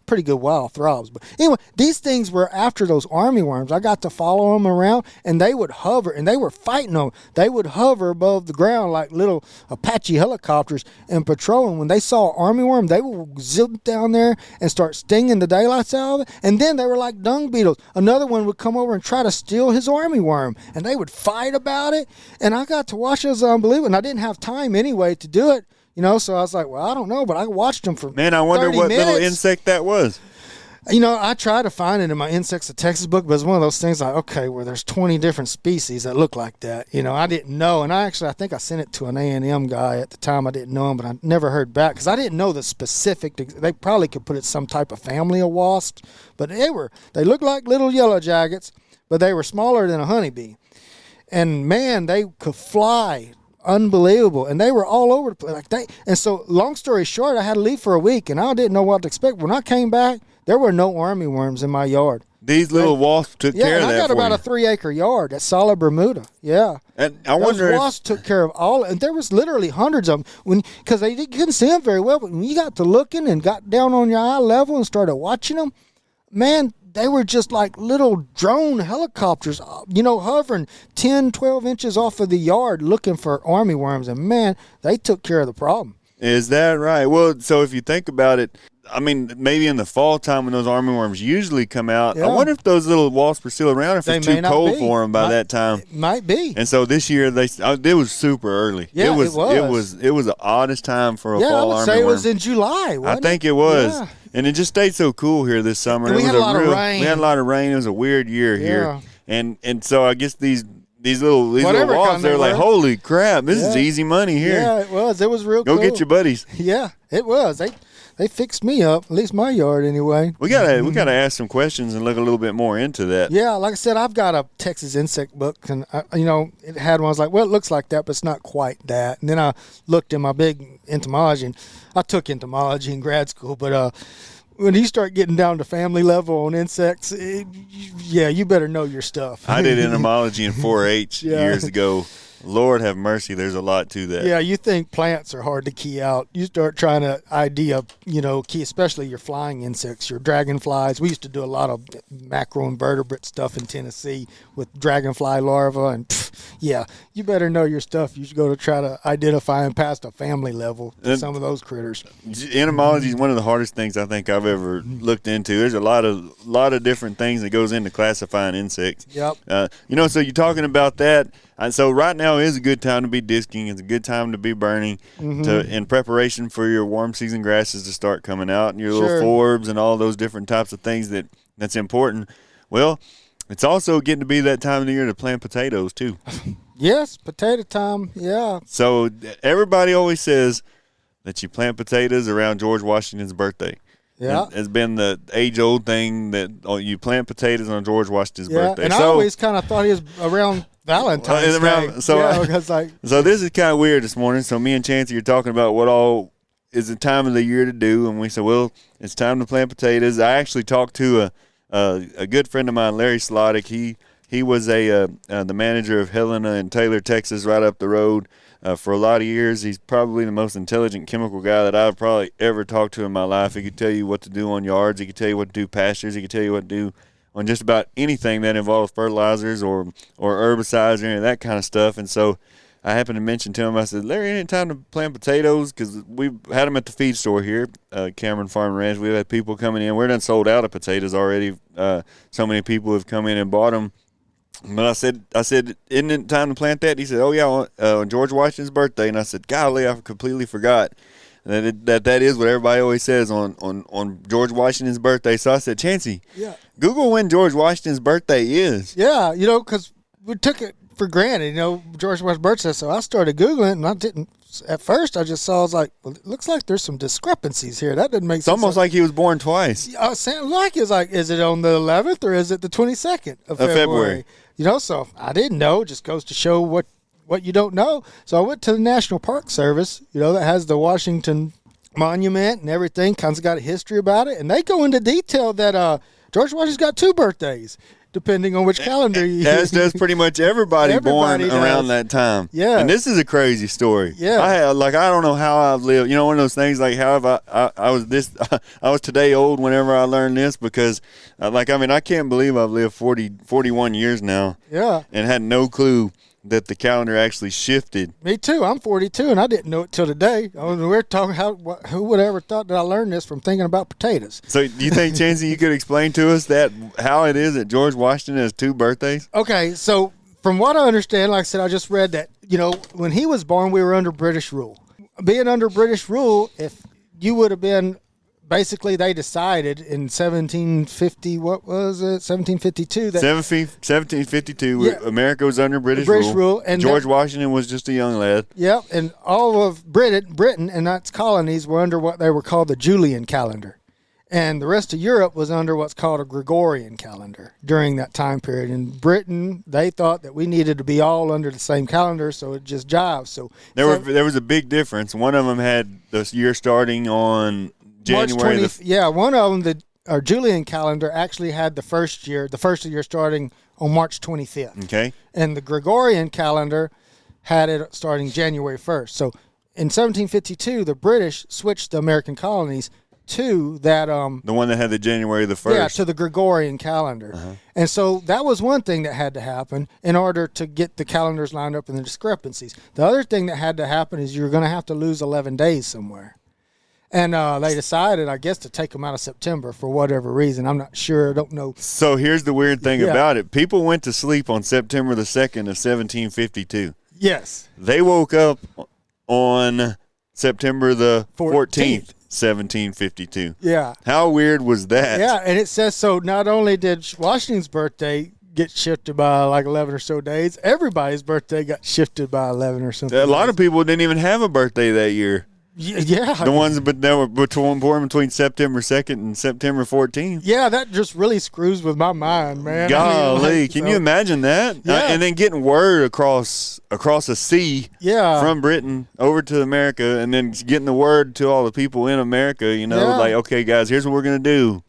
S2: pretty good while throbs. But anyway, these things were after those armyworms. I got to follow them around, and they would hover, and they were fighting them. They would hover above the ground like little Apache helicopters and patrol. And when they saw an armyworm, they would zip down there and start stinging the daylights out of it. And then they were like dung beetles. Another one would come over and try to steal his armyworm, and they would fight about it. And I got to watch it. It was unbelievable. And I didn't have time anyway to do it. So I was like, well, I don't know, but I watched them for
S1: Man, I wonder what little insect that was.
S2: I tried to find it in my Insects of Texas book, but it's one of those things like, okay, where there's 20 different species that look like that. I didn't know. And I think I sent it to an A&M guy at the time. I didn't know him, but I never heard back because I didn't know the specific. They probably could put it some type of family of wasps, but they looked like little yellow jackets, but they were smaller than a honeybee. And, man, they could fly. Unbelievable. And they were all over the place. And so, long story short, I had to leave for a week, and I didn't know what to expect. When I came back, there were no armyworms in my yard.
S1: These little wasps took care of that.
S2: Yeah, I got about a 3-acre yard. That's solid Bermuda. Yeah.
S1: And I wonder
S2: those wasps took care of all, and there was literally hundreds of them. Because they couldn't see them very well, but when you got to looking and got down on your eye level and started watching them, man, they were just like little drone helicopters, hovering 10, 12 inches off of the yard looking for armyworms. And, man, they took care of the problem.
S1: Is that right? Well, so if you think about it, I mean, maybe in the fall time when those armyworms usually come out, I wonder if those little wasps are still around, if it's too cold for them by that time.
S2: It might be.
S1: And so this year, it was super early.
S2: Yeah,
S1: it was the oddest time for a fall armyworm.
S2: I would say it was in July, wasn't
S1: I think it was. Yeah. And it just stayed so cool here this summer.
S2: And we had a lot of rain.
S1: We had a lot of rain. It was a weird year here. And so I guess these little wasps, they're like, holy crap, this is easy money here.
S2: Yeah, it was. It was real cool.
S1: Go get your buddies.
S2: Yeah, it was. They fixed me up, at least my yard anyway.
S1: We gotta ask some questions and look a little bit more into that.
S2: Yeah, like I said, I've got a Texas insect book, and it had one. I was like, well, it looks like that, but it's not quite that. And then I looked in my big entomology, and I took entomology in grad school, but when you start getting down to family level on insects, you better know your stuff.
S1: I did entomology in 4-H years ago. Lord have mercy, there's a lot to that.
S2: Yeah, you think plants are hard to key out. You start trying to key, especially your flying insects, your dragonflies. We used to do a lot of macroinvertebrate stuff in Tennessee with dragonfly larvae. And, you better know your stuff. You should go to try to identify them past a family level to some of those critters.
S1: Entomology is one of the hardest things I think I've ever looked into. There's a lot of different things that goes into classifying insects.
S2: Yep.
S1: So you're talking about that. And so right now is a good time to be disking. It's a good time to be burning in preparation for your warm season grasses to start coming out and your little forbs and all those different types of things that's important. Well, it's also getting to be that time of the year to plant potatoes too.
S2: Yes, potato time, yeah.
S1: So everybody always says that you plant potatoes around George Washington's birthday.
S2: Yeah.
S1: It's been the age-old thing that you plant potatoes on George Washington's birthday.
S2: And I always kind of thought he was around Valentine's Day.
S1: So this is kind of weird this morning. So me and Chancey are talking about what all is the time of the year to do, and we said, well, it's time to plant potatoes. I actually talked to a good friend of mine, Larry Slottick. He was the manager of Helena and Taylor, Texas, right up the road. For a lot of years, he's probably the most intelligent chemical guy that I've probably ever talked to in my life. He could tell you what to do on yards. He could tell you what to do pastures. He could tell you what to do on just about anything that involves fertilizers or herbicides or any of that kind of stuff. And so I happened to mention to him, I said, Larry, any time to plant potatoes? Because we had them at the feed store here, Cameron Farm Ranch. We've had people coming in. We're done sold out of potatoes already. So many people have come in and bought them. But I said, isn't it time to plant that? He said, oh, yeah, on George Washington's birthday. And I said, golly, I completely forgot that is what everybody always says on George Washington's birthday. So I said, Chancey, Google when George Washington's birthday is.
S2: Yeah, because we took it for granted, George Washington's birthday. So I started Googling it, and I didn't. At first, I just saw, I was like, well, it looks like there's some discrepancies here. That didn't make sense.
S1: It's almost like he was born twice.
S2: Sound like it's like, is it on the 11th or is it the 22nd of February? So I didn't know. It just goes to show what you don't know. So I went to the National Park Service, that has the Washington Monument and everything, kind of got a history about it. And they go into detail that George Washington's got 2 birthdays, depending on which calendar you use.
S1: As does pretty much everybody born around that time.
S2: Yeah.
S1: And this is a crazy story.
S2: Yeah.
S1: I don't know how I've lived. One of those things like how have I was today old whenever I learned this because, I can't believe I've lived 41 years now.
S2: Yeah.
S1: And had no clue that the calendar actually shifted.
S2: Me too. I'm 42, and I didn't know it till today. We're talking who would ever thought that I learned this from thinking about potatoes?
S1: So do you think, Chancey, you could explain to us how it is that George Washington has 2 birthdays?
S2: Okay, so from what I understand, like I said, I just read that, when he was born, we were under British rule. Being under British rule, if you would have been, basically they decided in 1750, what was it, 1752?
S1: 1752, America was under British rule. And George Washington was just a young lad.
S2: Yep, and all of Britain and its colonies were under what they were called the Julian calendar. And the rest of Europe was under what's called a Gregorian calendar during that time period. In Britain, they thought that we needed to be all under the same calendar, so it just jives. So
S1: there was a big difference. One of them had the year starting on January.
S2: One of them, our Julian calendar, actually had the first of the year starting on March 25th.
S1: Okay.
S2: And the Gregorian calendar had it starting January 1st. So in 1752, the British switched the American colonies to that
S1: the one that had the January the 1st.
S2: Yeah, to the Gregorian calendar. Uh-huh. And so that was one thing that had to happen in order to get the calendars lined up and the discrepancies. The other thing that had to happen is you're going to have to lose 11 days somewhere. And they decided, I guess, to take them out of September for whatever reason. I'm not sure. I don't know.
S1: So here's the weird thing about it. People went to sleep on September the 2nd of 1752.
S2: Yes.
S1: They woke up on September the 14th. 1752.
S2: Yeah.
S1: How weird was that?
S2: Yeah, and it says so not only did Washington's birthday get shifted by like 11 or so days, everybody's birthday got shifted by 11 or something.
S1: A lot of people didn't even have a birthday that year.
S2: Yeah.
S1: The ones that were born between September 2nd and September 14th.
S2: Yeah, that just really screws with my mind, man.
S1: Golly, can you imagine that?
S2: Yeah.
S1: And then getting word across a sea from Britain over to America, and then getting the word to all the people in America, like, okay, guys, here's what we're going to do.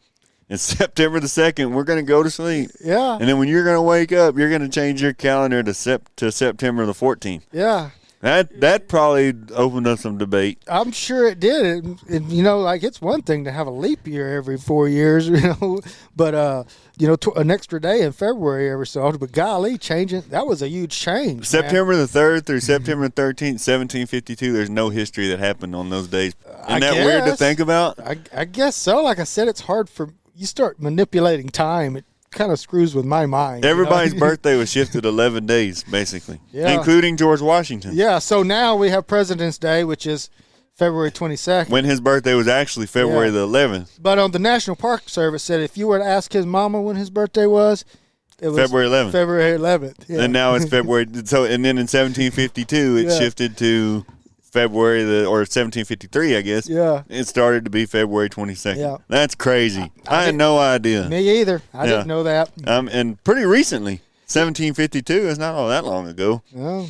S1: It's September the 2nd. We're going to go to sleep.
S2: Yeah.
S1: And then when you're going to wake up, you're going to change your calendar to September the 14th.
S2: Yeah.
S1: That probably opened up some debate.
S2: I'm sure it did. Like it's one thing to have a leap year every 4 years, but an extra day in February every so often. But golly, changing that was a huge change.
S1: September the 3rd through September 13th, 1752. There's no history that happened on those days. Isn't that weird to think about?
S2: I guess so. Like I said, it's hard for you start manipulating time. It kind of screws with my mind.
S1: Everybody's birthday was shifted 11 days, basically, including George Washington.
S2: Yeah, so now we have President's Day, which is February 22nd.
S1: When his birthday was actually February the 11th.
S2: But on the National Park Service said if you were to ask his mama when his birthday was, it was
S1: February 11th.
S2: February 11th. Yeah.
S1: And now it's February. So, and then in 1752, it shifted to February or 1753, I guess.
S2: Yeah.
S1: It started to be February 22nd.
S2: Yeah.
S1: That's crazy. I had no idea.
S2: Me either. I didn't know that.
S1: And pretty recently, 1752 is not all that long ago.
S2: No.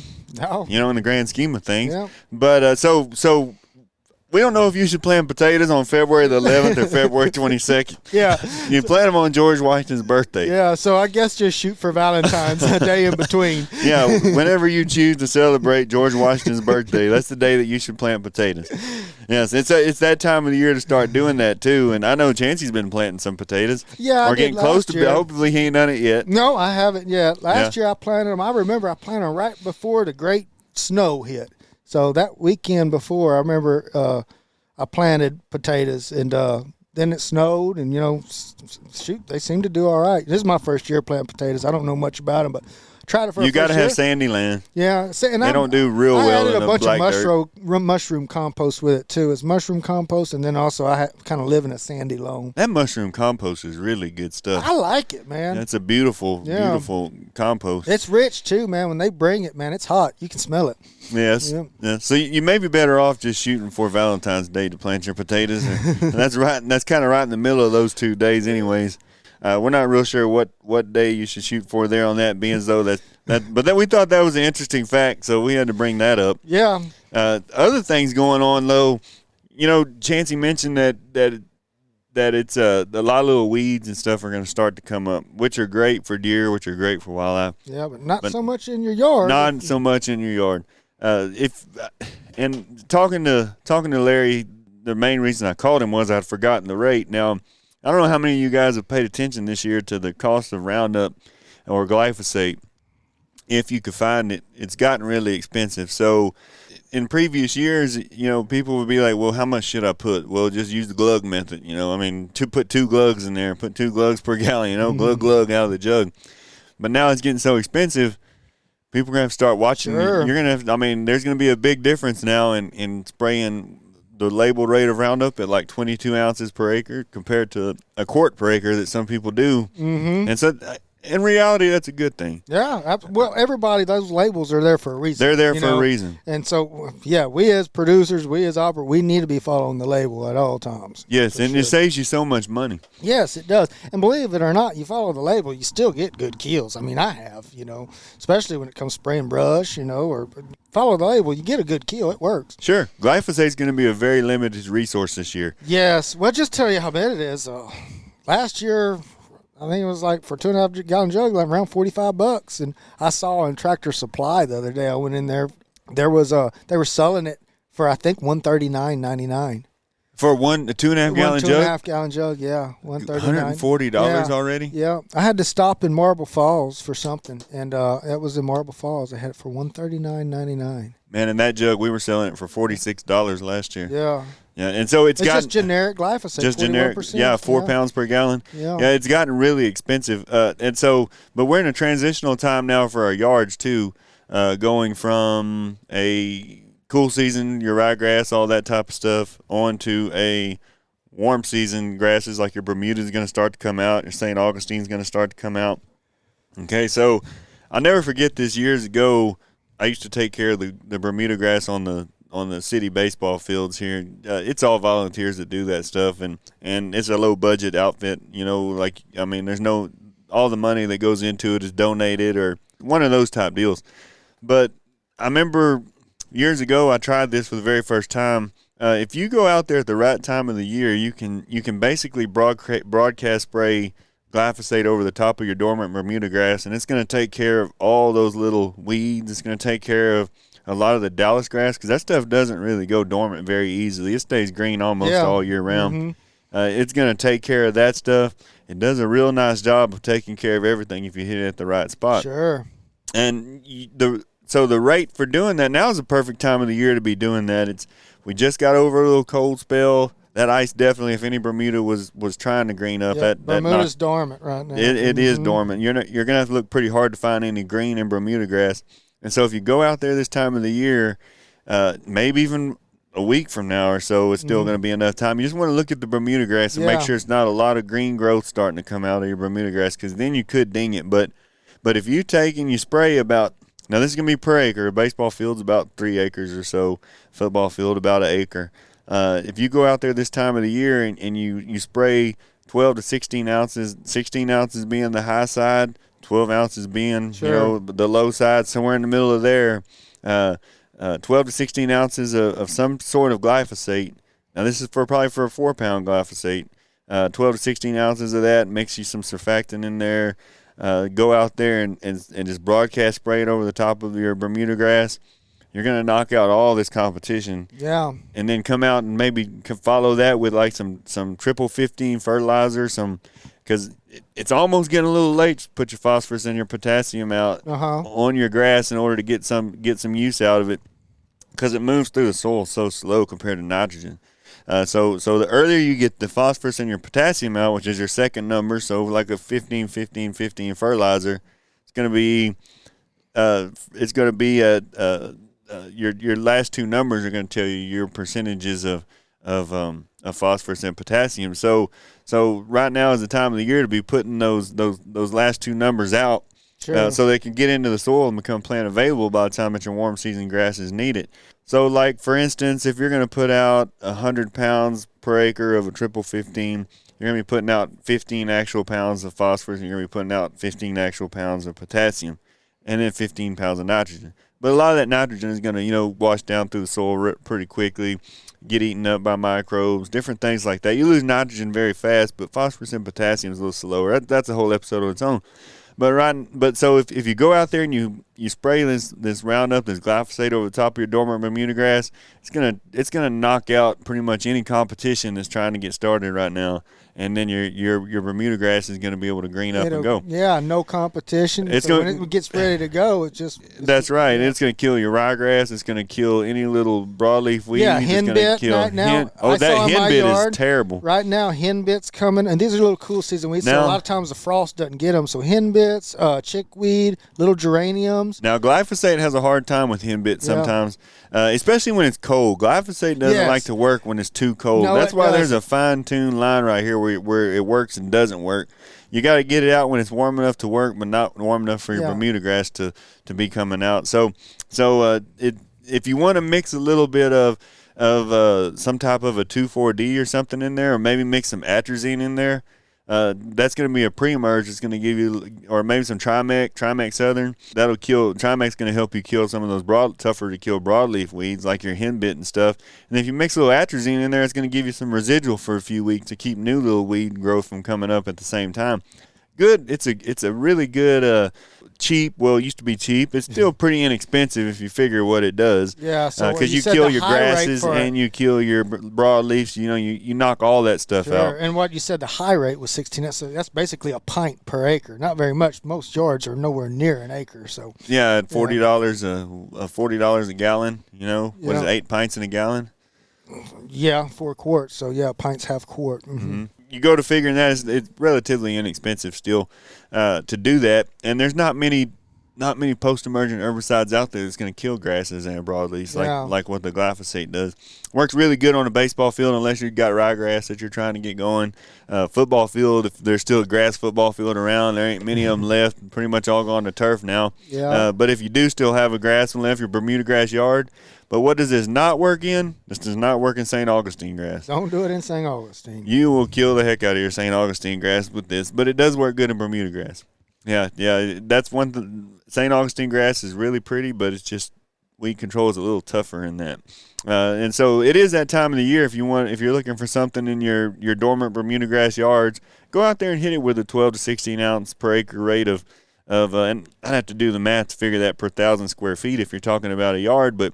S1: In the grand scheme of things.
S2: Yeah.
S1: But so we don't know if you should plant potatoes on February the 11th or February 22nd.
S2: Yeah.
S1: You plant them on George Washington's birthday.
S2: Yeah, so I guess just shoot for Valentine's a day in between.
S1: Yeah, whenever you choose to celebrate George Washington's birthday, that's the day that you should plant potatoes. Yes, it's that time of the year to start doing that too. And I know Chancey's been planting some potatoes.
S2: Yeah,
S1: or getting close to. Hopefully, he ain't done it yet.
S2: No, I haven't yet. Last year I planted them. I remember I planted them right before the great snow hit. So that weekend before, I remember I planted potatoes, and then it snowed, and they seem to do all right. This is my first year planting potatoes. I don't know much about them, but tried it for
S1: you got to have sandy land.
S2: Yeah, and
S1: they don't do real well in a bunch of
S2: mushroom compost with it too. It's mushroom compost, and then also I kind of live in a sandy loam.
S1: That mushroom compost is really good stuff.
S2: I like it, man.
S1: That's a beautiful compost.
S2: It's rich too, man. When they bring it, man, it's hot. You can smell it.
S1: Yes. Yeah. So you may be better off just shooting for Valentine's Day to plant your potatoes. And that's right. That's kind of right in the middle of those 2 days, anyways. We're not real sure what day you should shoot for there on that, being as though that. But then we thought that was an interesting fact, so we had to bring that up.
S2: Yeah.
S1: Other things going on though, Chancey mentioned that it's a lot of little weeds and stuff are going to start to come up, which are great for deer, which are great for wildlife.
S2: Yeah, but not so much in your yard.
S1: Not so much in your yard. And talking to Larry, the main reason I called him was I'd forgotten the rate. Now, I don't know how many of you guys have paid attention this year to the cost of Roundup or glyphosate. If you could find it, it's gotten really expensive. So in previous years, people would be like, well, how much should I put? Well, just use the glug method. To put 2 glugs in there, put 2 glugs per gallon, glug out of the jug. But now it's getting so expensive, people are going to have to start watching.
S2: Sure.
S1: You're going to there's going to be a big difference now in spraying the labeled rate of Roundup at like 22 ounces per acre compared to a quart per acre that some people do.
S2: Mm-hmm.
S1: And so in reality, that's a good thing.
S2: Yeah. Well, those labels are there for a reason.
S1: They're there for a reason.
S2: And so, we as producers, we as operators, we need to be following the label at all times.
S1: Yes, and it saves you so much money.
S2: Yes, it does. And believe it or not, you follow the label, you still get good kills. I mean, I have, especially when it comes spraying brush, or follow the label, you get a good kill. It works.
S1: Sure. Glyphosate's going to be a very limited resource this year.
S2: Yes. Well, just tell you how bad it is. Last year, I think it was like for 2.5 gallon jug, like around $45. And I saw in Tractor Supply the other day, I went in there. There was they were selling it for I think $139.99.
S1: For a 2.5 gallon jug?
S2: 2.5 gallon jug, yeah, $139.
S1: $140 already?
S2: Yeah, I had to stop in Marble Falls for something, and it was in Marble Falls. I had it for $139.99.
S1: Man, in that jug, we were selling it for $46 last year.
S2: Yeah.
S1: Yeah, and so it's
S2: just generic glyphosate.
S1: Just generic, 4 pounds per gallon.
S2: Yeah,
S1: it's gotten really expensive. And so, but we're in a transitional time now for our yards too, going from a cool season, your ryegrass, all that type of stuff, on to a warm season grasses like your Bermuda is going to start to come out, your St. Augustine's going to start to come out. Okay, so I'll never forget this. Years ago, I used to take care of the Bermuda grass on the city baseball fields here. It's all volunteers that do that stuff, and it's a low budget outfit. There's all the money that goes into it is donated or one of those type deals. But I remember years ago I tried this for the very first time. If you go out there at the right time of the year, you can basically broadcast spray glyphosate over the top of your dormant Bermuda grass, and it's going to take care of all those little weeds. It's going to take care of a lot of the Dallas grass, because that stuff doesn't really go dormant very easily. It stays green almost all year round. It's going to take care of that stuff. It does a real nice job of taking care of everything if you hit it at the right spot.
S2: Sure.
S1: And so the rate for doing that, now is the perfect time of the year to be doing that. We just got over a little cold spell. That ice definitely, if any Bermuda was trying to green up,
S2: Bermuda's dormant right now.
S1: It is dormant. You're gonna have to look pretty hard to find any green in Bermuda grass. And so if you go out there this time of the year, maybe even a week from now or so, it's still going to be enough time. You just want to look at the Bermuda grass and make sure it's not a lot of green growth starting to come out of your Bermuda grass, because then you could ding it. But if you take and you spray about, now this is going to be per acre. A baseball field's about 3 acres or so. Football field about 1 acre. If you go out there this time of the year and you spray 12 to 16 ounces, 16 ounces being the high side, 12 ounces being the low side, somewhere in the middle of there, 12 to 16 ounces of some sort of glyphosate. Now this is probably for a 4-pound glyphosate. 12 to 16 ounces of that, mix you some surfactant in there. Go out there and just broadcast spray it over the top of your Bermuda grass. You're going to knock out all this competition.
S2: Yeah.
S1: And then come out and maybe follow that with like some triple 15 fertilizer, because it's almost getting a little late to put your phosphorus and your potassium out on your grass in order to get some use out of it, because it moves through the soil so slow compared to nitrogen. So the earlier you get the phosphorus and your potassium out, which is your second number, so like a 15, 15, 15 fertilizer, it's going to be your last two numbers are going to tell you your percentages of phosphorus and potassium. So right now is the time of the year to be putting those last two numbers out, so they can get into the soil and become plant available by the time that your warm season grasses need it. So, like for instance, if you're going to put out 100 pounds per acre of a triple 15, you're going to be putting out 15 actual pounds of phosphorus, and you're going to be putting out 15 actual pounds of potassium, and then 15 pounds of nitrogen. But a lot of that nitrogen is going to, wash down through the soil pretty quickly, get eaten up by microbes, different things like that. You lose nitrogen very fast, but phosphorus and potassium is a little slower. That's a whole episode of its own. But so if you go out there and you spray this Roundup, this glyphosate over the top of your dormant Bermuda grass, it's gonna knock out pretty much any competition that's trying to get started right now. And then your Bermuda grass is going to be able to green up and go.
S2: Yeah, no competition. When it gets ready to go,
S1: that's right. Yeah. It's going to kill your ryegrass. It's going to kill any little broadleaf weeds.
S2: Yeah, henbit right now.
S1: That henbit is terrible.
S2: Right now, henbit's coming, and these are little cool season weeds. So a lot of times the frost doesn't get them. So henbits, chickweed, little geraniums.
S1: Now glyphosate has a hard time with henbit sometimes, especially when it's cold. Glyphosate doesn't like to work when it's too cold.
S2: No,
S1: that's why there's a fine-tuned line right here where it works and doesn't work. You got to get it out when it's warm enough to work, but not warm enough for your Bermuda grass to be coming out. So if you want to mix a little bit of some type of a 2,4-D or something in there, or maybe mix some atrazine in there, that's going to be a pre-emerge. It's going to give you, or maybe some Trimex Southern. Trimex going to help you kill some of those tougher to kill broadleaf weeds like your henbit and stuff. And if you mix a little atrazine in there, it's going to give you some residual for a few weeks to keep new little weed growth from coming up at the same time. Good. It's a really good, cheap. Well, it used to be cheap. It's still pretty inexpensive if you figure what it does.
S2: Yeah. So
S1: because you kill your grasses and you kill your broadleaves. You knock all that stuff out.
S2: And what you said, the high rate was 16. So that's basically a pint per acre. Not very much. Most yards are nowhere near an acre. So
S1: yeah, at $40 $40 a gallon. What is it, 8 pints in a gallon?
S2: Yeah, 4 quarts. So yeah, pints half quart. Mm-hmm.
S1: You go to figuring that it's relatively inexpensive still to do that, and there's not many post-emergent herbicides out there that's going to kill grasses and broadleaves like what the glyphosate does. Works really good on a baseball field unless you've got ryegrass that you're trying to get going. Football field, if there's still a grass football field around, there ain't many of them left. Pretty much all gone to turf now.
S2: Yeah.
S1: But if you do still have a grass one left, your Bermuda grass yard. But what does this not work in? This does not work in St. Augustine grass.
S2: Don't do it in St. Augustine.
S1: You will kill the heck out of your St. Augustine grass with this, but it does work good in Bermuda grass. Yeah, that's one thing. St. Augustine grass is really pretty, but it's just weed control is a little tougher in that. And so it is that time of the year if you're looking for something in your dormant Bermuda grass yards, go out there and hit it with a 12 to 16 ounce per acre rate of and I'd have to do the math to figure that per 1,000 square feet if you're talking about a yard, but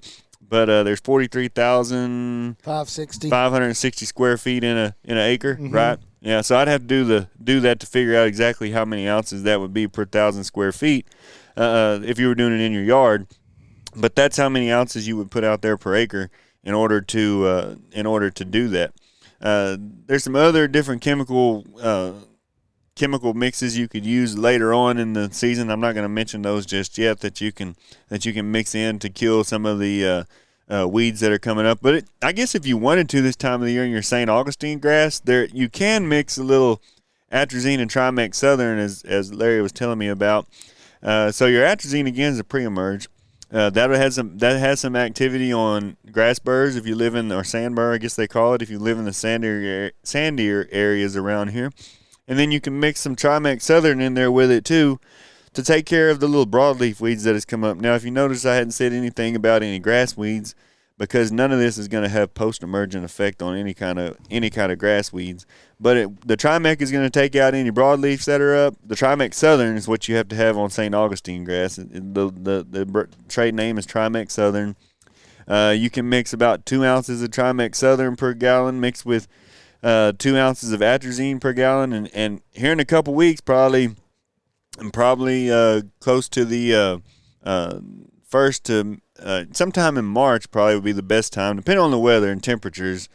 S1: there's 43,560 square feet in an acre, right? Yeah, so I'd have to do that to figure out exactly how many ounces that would be per 1,000 square feet if you were doing it in your yard. But that's how many ounces you would put out there per acre in order to do that. There's some other different chemical mixes you could use later on in the season. I'm not going to mention those just yet that you can mix in to kill some of the weeds that are coming up. But I guess if you wanted to this time of the year in your St. Augustine grass, there you can mix a little atrazine and Trimex Southern, as Larry was telling me about. So your atrazine again is a pre-emerge. That has some activity on grass burrs if you live in, or sandbur, I guess they call it, if you live in the sandier areas around here. And then you can mix some Trimex Southern in there with it too to take care of the little broadleaf weeds that has come up. Now, if you notice, I hadn't said anything about any grass weeds because none of this is going to have post-emergent effect on any kind of grass weeds. But the Trimex is going to take out any broadleafs that are up. The Trimex Southern is what you have to have on St. Augustine grass. The trade name is Trimex Southern. You can mix about 2 ounces of Trimex Southern per gallon mixed with 2 ounces of atrazine per gallon. And here in a couple weeks, probably close to the first to sometime in March probably would be the best time, depending on the weather and temperatures.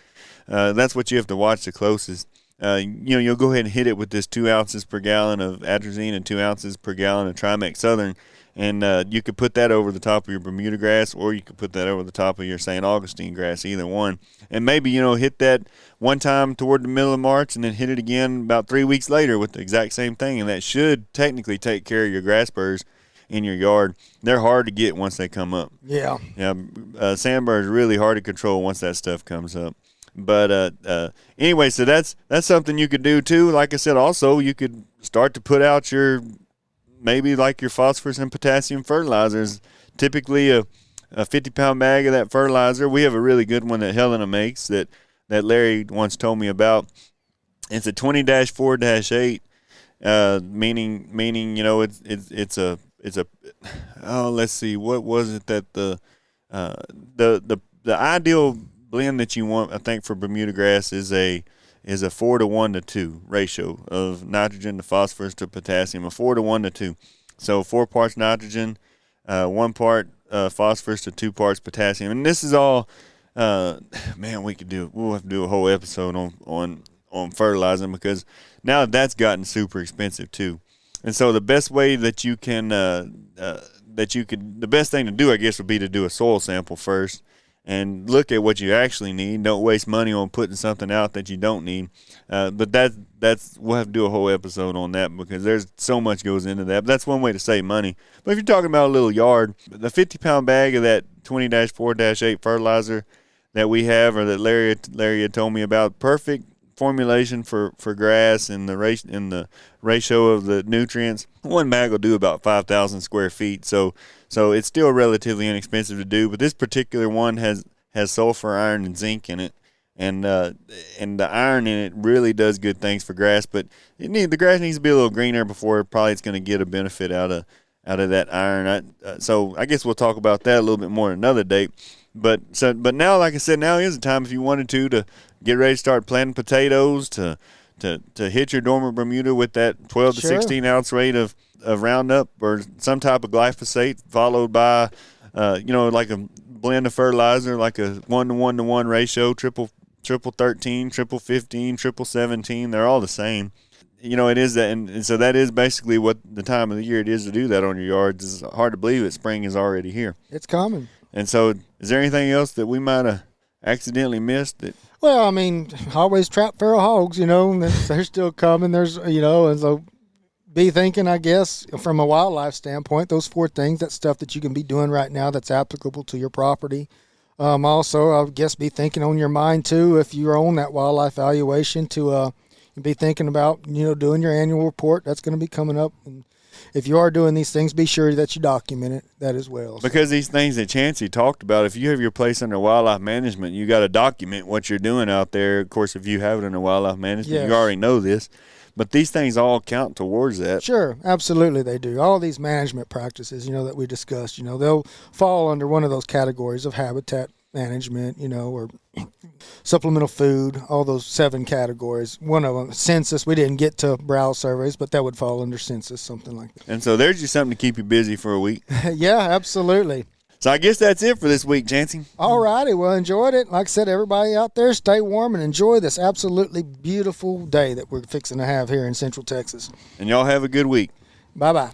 S1: That's what you have to watch the closest. You'll go ahead and hit it with this 2 ounces per gallon of atrazine and 2 ounces per gallon of Trimex Southern, and you could put that over the top of your Bermuda grass, or you could put that over the top of your St. Augustine grass, either one. And maybe, hit that one time toward the middle of March and then hit it again about 3 weeks later with the exact same thing, and that should technically take care of your grass burrs in your yard. They're hard to get once they come up.
S2: Yeah.
S1: Yeah, sandbur is really hard to control once that stuff comes up. But anyway, so that's something you could do too. Like I said, also you could start to put out your phosphorus and potassium fertilizers. Typically a 50-pound bag of that fertilizer. We have a really good one that Helena makes that Larry once told me about. It's a 20-4-8, meaning it's a let's see, what was it that the ideal blend that you want, I think, for Bermuda grass is a 4 to 1 to 2 ratio of nitrogen to phosphorus to potassium, a 4 to 1 to 2. So 4 parts nitrogen, 1 part phosphorus to 2 parts potassium. And this is all, we'll have to do a whole episode on fertilizing, because now that's gotten super expensive too. And so the best way that you can, the best thing to do, I guess, would be to do a soil sample first and look at what you actually need. Don't waste money on putting something out that you don't need. But we'll have to do a whole episode on that, because there's so much goes into that. But that's one way to save money. But if you're talking about a little yard, the 50-pound bag of that 20-4-8 fertilizer that we have, or that Larry had told me about, perfect formulation for grass and the ratio of the nutrients. One bag will do about 5,000 square feet. So it's still relatively inexpensive to do, but this particular one has sulfur, iron, and zinc in it, and the iron in it really does good things for grass. But the grass needs to be a little greener before it's going to get a benefit out of that iron. So I guess we'll talk about that a little bit more at another date. But now, like I said, now is the time if you wanted to get ready to start planting potatoes, to hit your dormant Bermuda with that 12 to 16 ounce rate of Roundup or some type of glyphosate, followed by like a blend of fertilizer, like a 1-to-1-to-1 ratio, triple 13, triple 15, triple 17. They're all the same. It is that, and so that is basically what the time of the year it is to do that on your yards. It's hard to believe that spring is already here.
S2: It's coming.
S1: And so, is there anything else that we might have accidentally missed?
S2: Well, I mean, always trap feral hogs, they're still coming. There's, and so be thinking, I guess, from a wildlife standpoint, those 4 things, that's stuff that you can be doing right now that's applicable to your property. Also, I guess be thinking on your mind, too, if you're on that wildlife valuation to, and be thinking about, doing your annual report. That's going to be coming up. And if you are doing these things, be sure that you document that as well.
S1: Because these things that Chancey talked about, if you have your place under wildlife management, you got to document what you're doing out there. Of course, if you have it under wildlife management, you already know this. But these things all count towards that.
S2: Sure, absolutely they do. All these management practices, that we discussed, they'll fall under one of those categories of habitat management, or supplemental food, all those 7 categories. One of them, census. We didn't get to browse surveys, but that would fall under census, something like that.
S1: And so there's just something to keep you busy for a week.
S2: Yeah, absolutely.
S1: So I guess that's it for this week, Chancey.
S2: All righty. Well, enjoyed it. Like I said, everybody out there, stay warm and enjoy this absolutely beautiful day that we're fixing to have here in Central Texas.
S1: And y'all have a good week.
S2: Bye-bye.